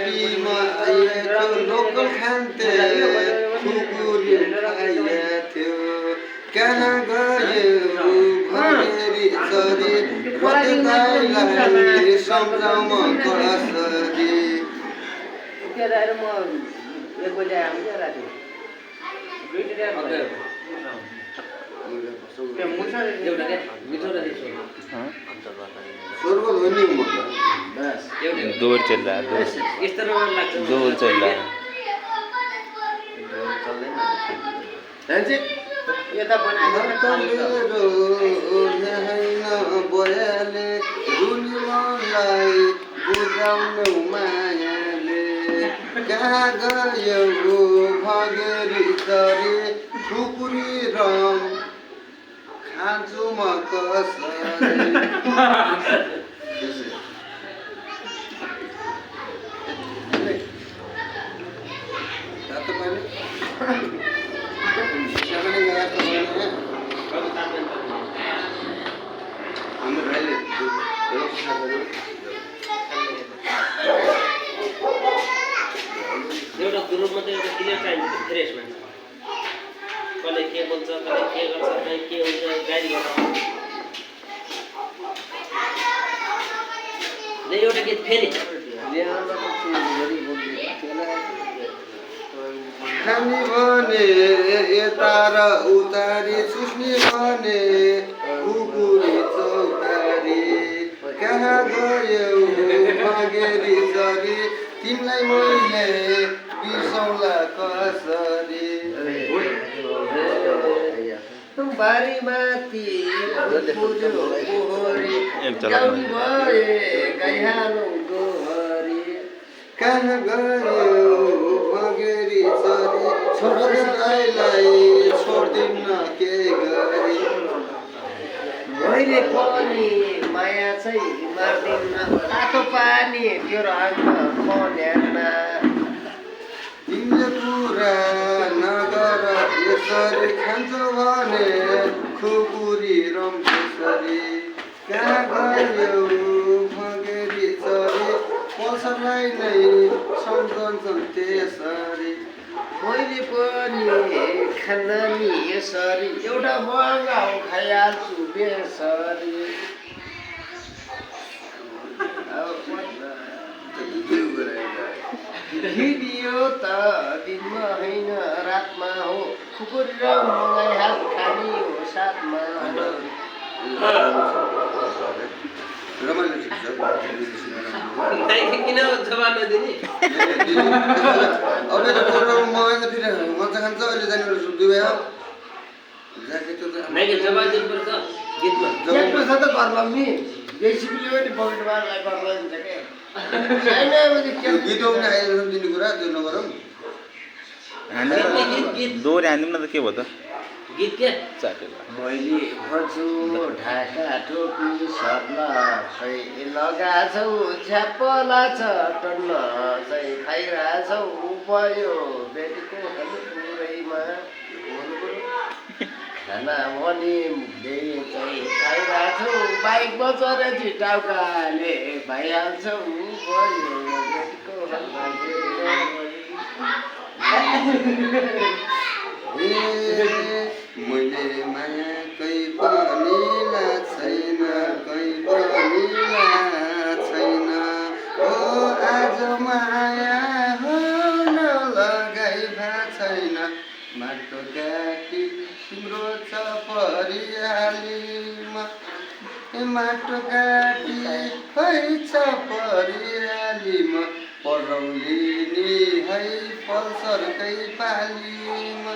बिमा आएको लोकल खान्थे खुकुरी खाइएको कहाँ गयो भगेरी चरी रतिलाई सम्झाउ म कसरी दूर चल रहा है दूर चल रहा है बोयाले रुनिलाई बुझाउनु मायाले कहाँ गयो भगेरी चरी खुकुरी रम खान्छु म कसरी एउटा ग्रुपमा त एउटा क्लियर चाहिन्छ फ्रेस मान्छे कसले के बोल्छ कसले के गर्छ कहीँ के हुन्छ गाइड गर्न एउटा गीत फेरि खानी भने यता र उतारी चुस्ने भने कुकुरी चौतारी कहाँ गयो भगेरी चरी तिमीलाई मैले बिर्सौँला कसरी बारी माथि कहाँ गयो भगेरी चरी छोड्दैलाई छोड्दिन्न के गरी मैले पनि माया चाहिँ मार्दिन्न तातो पानी त्यो रङ्ग मन्यान्न तिमीले पुरा नगर यसरी खान्छौ भने खुकुरी रम त्यसरी कहाँ गयो भगेरी चरी पसललाई नै सम्झन्छन् त्यसरी मैले पनि खान्न नि यसरी एउटा महँगा हो खाइहाल्छु बेसरी भिडियो त दिनमा होइन रातमा हो खुकुरी र मगाइहाल खानी हो साथमा रमाइलो ठिक छ किन जवान नदिने अब त प्रोग्राम मगाएको फेरि मजा खान्छ अहिले जाने बेला दुबई हो नाइके जवान दिनुपर्छ गीतमा ज्याम्रो छ त गर्लाम नि जेसिबीले पनि पकेटबारलाई गर्ला हुन्छ के गीत आउने आइरहनु दिने कुरा त्यो नगरौँ दोहोरी हान्दिउँ न त के भयो त गीत के मैले भन्छु ढाका टोपी सर्ला खै लगाछौ झ्यापला छ टन्न चाहिँ खाइरहेछौ भयो बेटीको पुरैमा खाना भने मुखले चाहिँ खाइरहेछौ बाइकमा चढेर टाउकाले भइहाल्छौ भयो बेटीको मैले माया कहीँ पनि छैन कहीँ पनि छैन ओ आज माया हो नलगाइ भए छैन माटो काटी तिम्रो छ परियालीमा माटो काटी खै छ परियालीमा पढौली नि है पल्सरकै पालीमा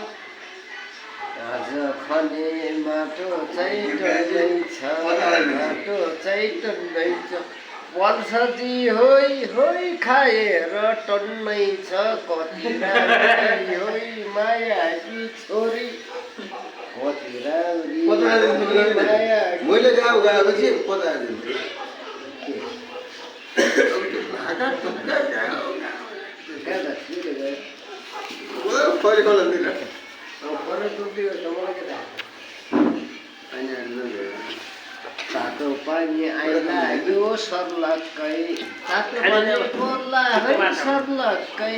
आज खने माटो चाहिँ टन्नै छ माटो चाहिँ टन्नै छ पल्सरी होइ होइ खाएर टन्नै छ कति राम्री होइ मायाकी छोरी कति राम्री माया मैले गाउँ गएपछि पचाइदिन्छु परिकलतिर तातो पानी आइलाग्यो सर्लक्कै तातो पानी सर्ला है सर्लक्कै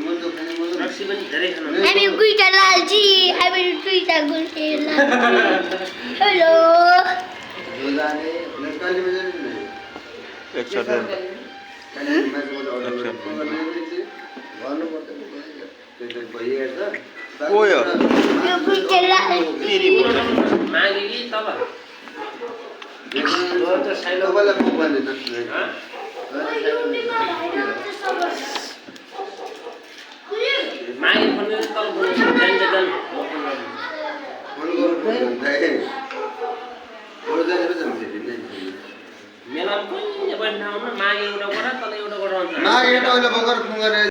मन त खाने मन रक्सी पनि धेरै खानु हामी गुइटा लालजी हामी दुईटा गुल्टे हेलो जाने नस्काली बजाने नहीं एक सौ दे काली माछा मैले अर्डर गरेको गर्नु पर्दैन त्यो भइए त को यो? यो गुइटा लालजी मागे कि तल तपाईँलाई म भन्दैन मागे भन्ने तल बोल्नु जान्छ जान फोन गर्नु पर्दैन मेला पनि बन्ने ठाउँमा मागे एउटा गरा तल एउटा गरा हुन्छ मागे त अहिले भर्खर फोन गरेर